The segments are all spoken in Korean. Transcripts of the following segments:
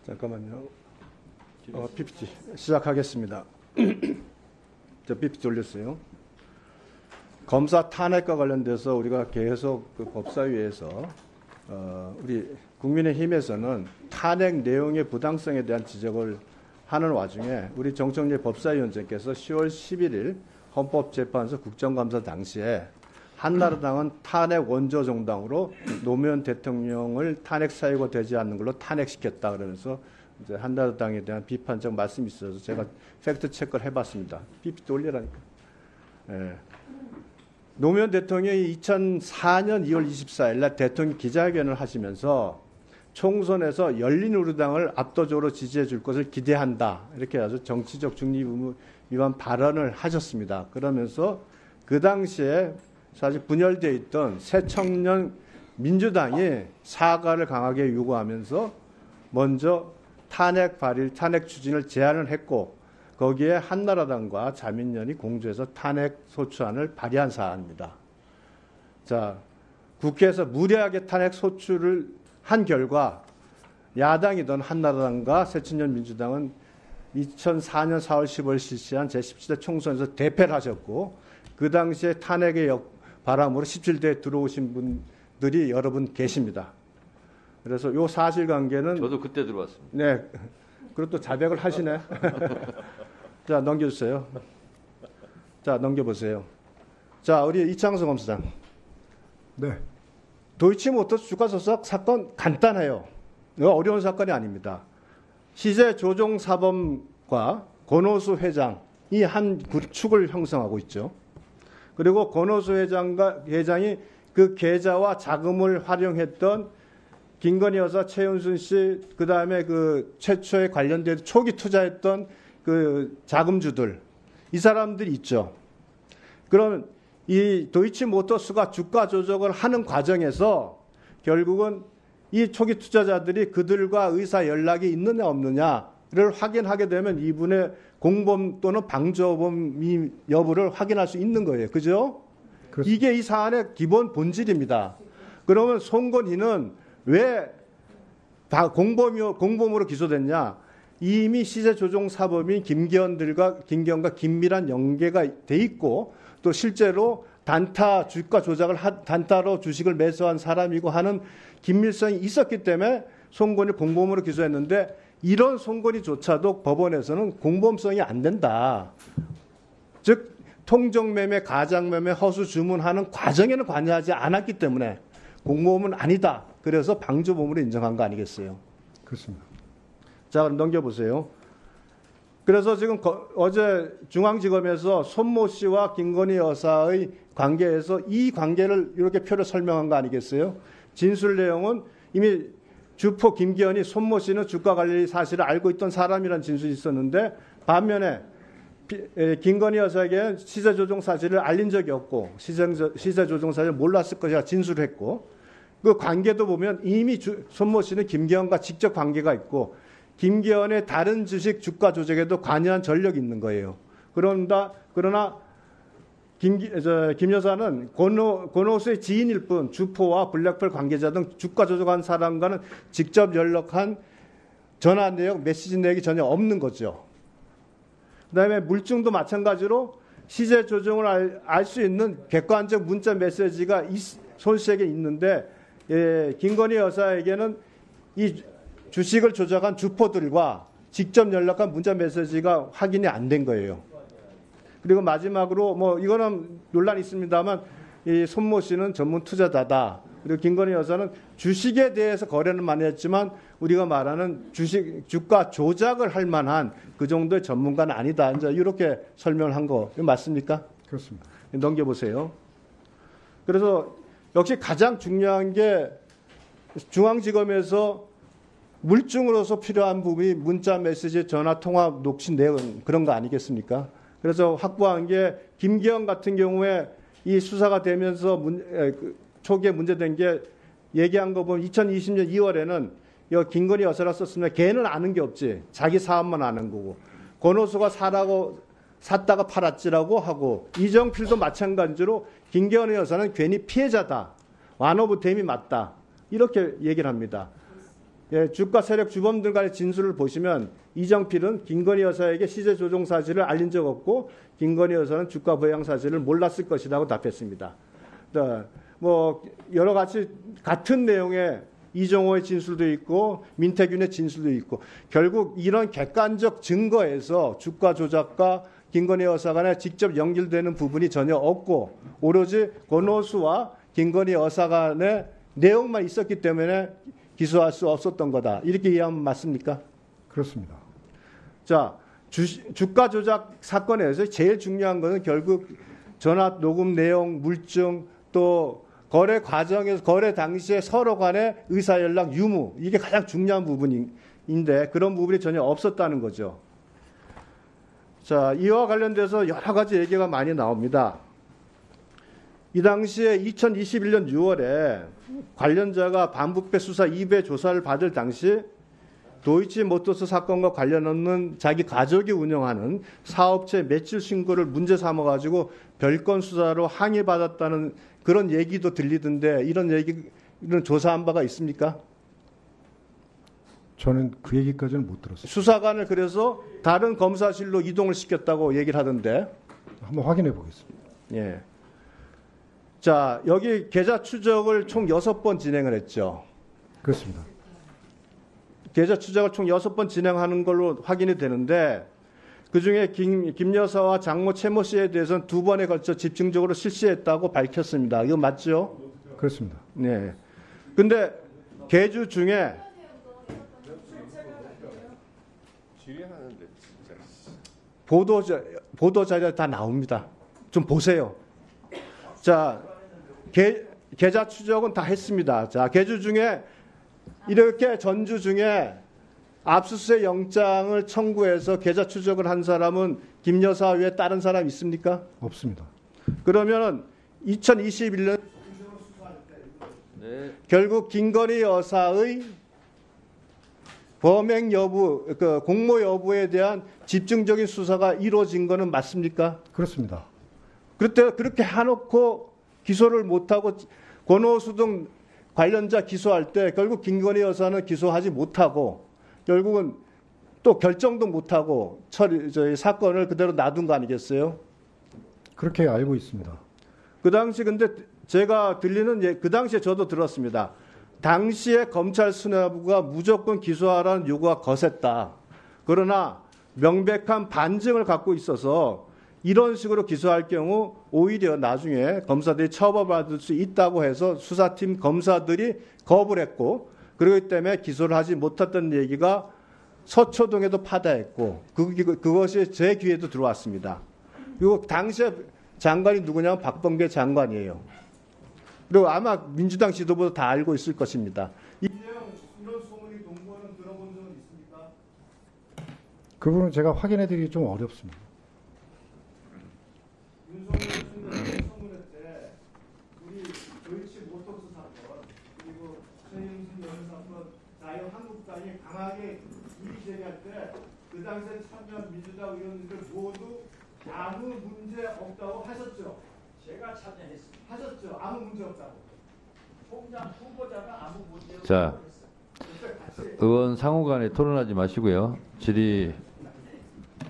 잠깐만요. PPT 시작하겠습니다. 저 PPT 올렸어요. 검사 탄핵과 관련돼서 우리가 계속 그 법사위에서 우리 국민의힘에서는 탄핵 내용의 부당성에 대한 지적을 하는 와중에 우리 정청래 법사위원장께서 10월 11일 헌법재판소 국정감사 당시에 한나라당은 탄핵 원조 정당으로 노무현 대통령을 탄핵 사유가 되지 않는 걸로 탄핵시켰다 그러면서 이제 한나라당에 대한 비판적 말씀이 있어서 제가 팩트 체크를 해봤습니다. PPT 올리라니까. 예. 노무현 대통령이 2004년 2월 24일 날 대통령 기자회견을 하시면서 총선에서 열린우리당을 압도적으로 지지해 줄 것을 기대한다. 이렇게 아주 정치적 중립 의무 위반 발언을 하셨습니다. 그러면서 그 당시에 사실 분열되어 있던 새청년 민주당이 사과를 강하게 요구하면서 먼저 탄핵 발의, 탄핵 추진을 제안을 했고 거기에 한나라당과 자민련이 공조해서 탄핵 소추안을 발의한 사안입니다. 자, 국회에서 무리하게 탄핵 소추를 한 결과 야당이던 한나라당과 새천년 민주당은 2004년 4월 15일 실시한 제17대 총선에서 대패를 하셨고 그 당시에 탄핵의 바람으로 17대에 들어오신 분들이 여러 분 계십니다. 그래서 이 사실관계는 저도 그때 들어왔습니다. 네, 그리고 또 자백을 하시네. 자, 넘겨주세요. 자, 넘겨보세요. 자, 우리 이창성 검사장. 네. 도이치모터스 주가 조작 사건 간단해요. 이거 어려운 사건이 아닙니다. 시세 조종 사범과 권오수 회장이 한 축을 형성하고 있죠. 그리고 권오수 회장이 그 계좌와 자금을 활용했던 김건희 여사, 최은순 씨, 그 다음에 그 최초에 관련된 초기 투자했던 그 자금주들, 이 사람들이 있죠. 그럼 이 도이치모터스가 주가 조작을 하는 과정에서 결국은 이 초기 투자자들이 그들과 의사 연락이 있느냐 없느냐를 확인하게 되면 이분의 공범 또는 방조범 여부를 확인할 수 있는 거예요. 그죠? 그렇습니다. 이게 이 사안의 기본 본질입니다. 그러면 송건희는 왜 공범으로 기소됐냐? 이미 시세 조종 사범인 김기현과 긴밀한 연계가 돼 있고 또 실제로 단타 주가 조작을 단타로 주식을 매수한 사람이고 하는 긴밀성이 있었기 때문에 송건희 공범으로 기소했는데 이런 송건희조차도 법원에서는 공범성이 안 된다. 즉 통정매매, 가장매매, 허수 주문하는 과정에는 관여하지 않았기 때문에 공범은 아니다. 그래서 방조범으로 인정한 거 아니겠어요? 그렇습니다. 자, 그럼 넘겨보세요. 그래서 지금 어제 중앙지검에서 손모 씨와 김건희 여사의 관계에서 이 관계를 이렇게 표를 설명한 거 아니겠어요? 진술 내용은 이미 주포 김기현이 손모 씨는 주가 관리 사실을 알고 있던 사람이라는 진술이 있었는데 반면에 김건희 여사에게 시세 조종 사실을 알린 적이 없고 시세 조종 사실을 몰랐을 것이라 진술했고 그 관계도 보면 이미 손모 씨는 김기현과 직접 관계가 있고 김기현의 다른 주식 주가 조작에도 관여한 전력이 있는 거예요. 그러나 김 여사는 권오수의 지인일 뿐 주포와 블랙펄 관계자 등 주가 조작한 사람과는 직접 연락한 전화 내역, 메시지 내역이 전혀 없는 거죠. 그다음에 물증도 마찬가지로 시세 조정을 알 수 있는 객관적 문자 메시지가 손 씨에게 있는데 김건희 여사에게는 이 주식을 조작한 주포들과 직접 연락한 문자 메시지가 확인이 안 된 거예요. 그리고 마지막으로 뭐 이거는 논란이 있습니다만 이 손모 씨는 전문 투자자다. 그리고 김건희 여사는 주식에 대해서 거래는 많이 했지만 우리가 말하는 주가 조작을 할 만한 그 정도의 전문가는 아니다. 이제 이렇게 설명을 한 거 맞습니까? 그렇습니다. 넘겨보세요. 그래서 역시 가장 중요한 게 중앙지검에서 물증으로서 필요한 부분이 문자 메시지, 전화 통화 녹취 내용 그런 거 아니겠습니까? 그래서 확보한 게 김기현 같은 경우에 이 수사가 되면서 초기에 문제된 게 얘기한 거 보면 2020년 2월에는 김건희 여사라 썼으면 걔는 아는 게 없지. 자기 사업만 아는 거고. 권오수가 샀다가 팔았지라고 하고 이정필도 마찬가지로 김기현 여사는 괜히 피해자다. 완오브 댐이 맞다. 이렇게 얘기를 합니다. 예, 주가 세력 주범들 간의 진술을 보시면 이정필은 김건희 여사에게 시세 조종 사실을 알린 적 없고 김건희 여사는 주가 부양 사실을 몰랐을 것이라고 답했습니다. 뭐 여러 가지 같은 내용의 이정호의 진술도 있고 민태균의 진술도 있고 결국 이런 객관적 증거에서 주가 조작과 김건희 여사 간에 직접 연결되는 부분이 전혀 없고 오로지 권오수와 김건희 여사 간의 내용만 있었기 때문에 기소할 수 없었던 거다. 이렇게 이해하면 맞습니까? 그렇습니다. 자, 주가 조작 사건에서 제일 중요한 것은 결국 전화 녹음 내용, 물증 또 거래 과정에서 거래 당시에 서로 간의 의사연락 유무 이게 가장 중요한 부분인데 그런 부분이 전혀 없었다는 거죠. 자, 이와 관련돼서 여러 가지 얘기가 많이 나옵니다. 이 당시에 2021년 6월에 관련자가 반부패 수사 2배 조사를 받을 당시 도이치모터스 사건과 관련 없는 자기 가족이 운영하는 사업체 매출 신고를 문제 삼아가지고 별건 수사로 항의받았다는 그런 얘기도 들리던데 이런 조사한 바가 있습니까? 저는 그 얘기까지는 못 들었어요. 수사관을 그래서 다른 검사실로 이동을 시켰다고 얘기를 하던데. 한번 확인해 보겠습니다. 예. 자, 여기 계좌 추적을 총 6번 진행을 했죠. 그렇습니다. 계좌 추적을 총 6번 진행하는 걸로 확인이 되는데 그중에 김 여사와 장모 최모 씨에 대해서는 2번에 걸쳐 집중적으로 실시했다고 밝혔습니다. 이거 맞죠? 그렇습니다. 네. 근데 계주 중에 보도 자료 다 나옵니다. 좀 보세요. 자, 계좌 추적은 다 했습니다. 자, 계주 중에 이렇게 전주 중에 압수수색 영장을 청구해서 계좌 추적을 한 사람은 김 여사 외에 다른 사람 있습니까? 없습니다. 그러면은 2021년 네. 결국 김건희 여사의 범행 여부, 그 공모 여부에 대한 집중적인 수사가 이루어진 거는 맞습니까? 그렇습니다. 그렇게 해놓고 기소를 못하고 권오수 등 관련자 기소할 때 결국 김건희 여사는 기소하지 못하고 결국은 또 결정도 못하고 저희 사건을 그대로 놔둔 거 아니겠어요? 그렇게 알고 있습니다. 그 당시 근데 제가 들리는 그 당시에 저도 들었습니다. 당시에 검찰 수뇌부가 무조건 기소하라는 요구가 거셌다. 그러나 명백한 반증을 갖고 있어서 이런 식으로 기소할 경우 오히려 나중에 검사들이 처벌받을 수 있다고 해서 수사팀 검사들이 거부를 했고 그렇기 때문에 기소를 하지 못했던 얘기가 서초동에도 파다했고 그것이 제 귀에도 들어왔습니다. 그리고 당시에 장관이 누구냐면 박범계 장관이에요. 그리고 아마 민주당 지도부도 다 알고 있을 것입니다. 이런 소문이 동거는 들어본 적은 있습니까? 그 부분은 제가 확인해 드리기 좀 어렵습니다. 윤석열 총장이 청문회 때 우리 도이치모터스 사건 그리고 최영순 여사 사건 자유한국당이 강하게 이의 제기할 때 그 당시에 참여한 민주당 의원들 모두 아무 문제 없다고 하셨죠. 제가 참여했습니다. 하셨죠. 아무 문제 없다고. 총장 후보자가 아무 문제 없다고 자, 했어요. 의원 상호 간에 토론하지 마시고요. 질의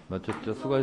마쳤죠. 수고하셨습니다.